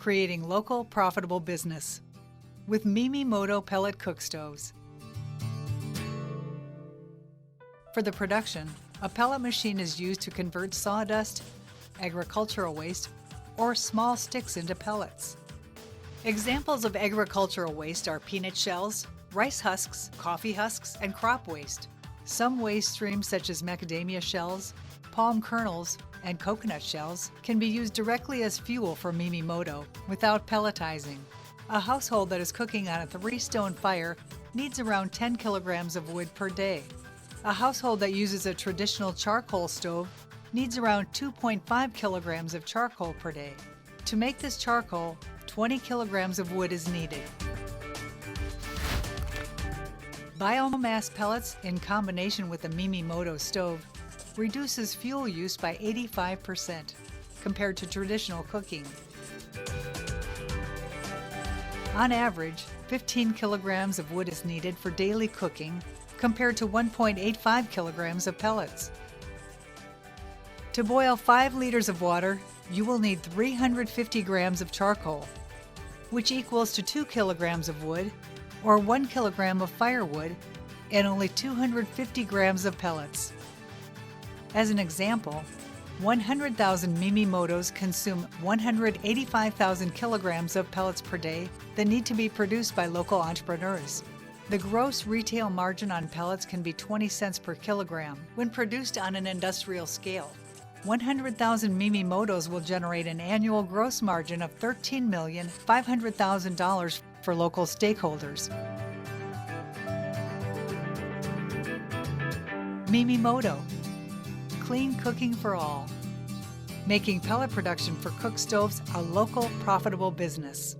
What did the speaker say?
creating local, profitable business with Mimi Moto Pellet Cookstoves. For the production, a pellet machine is used to convert sawdust, agricultural waste, or small sticks into pellets. Examples of agricultural waste are peanut shells, rice husks, coffee husks, and crop waste. Some waste streams such as macadamia shells, palm kernels, and coconut shells can be used directly as fuel for Mimi Moto without pelletizing. A household that is cooking on a 3-stone fire needs around 10 kilograms of wood per day. A household that uses a traditional charcoal stove needs around 2.5 kilograms of charcoal per day. To make this charcoal, 20 kilograms of wood is needed. Biomass pellets in combination with the Mimi Moto stove reduces fuel use by 85% compared to traditional cooking. On average, 15 kilograms of wood is needed for daily cooking compared to 1.85 kilograms of pellets. To boil 5 liters of water, you will need 350 grams of charcoal, which equals to 2 kilograms of wood or 1 kilogram of firewood and only 250 grams of pellets. As an example, 100,000 Mimi Motos consume 185,000 kilograms of pellets per day that need to be produced by local entrepreneurs. The gross retail margin on pellets can be 20 cents per kilogram when produced on an industrial scale. 100,000 Mimi Motos will generate an annual gross margin of $13,500,000 for local stakeholders. Mimi Moto, clean cooking for all, making pellet production for cook stoves a local, profitable business.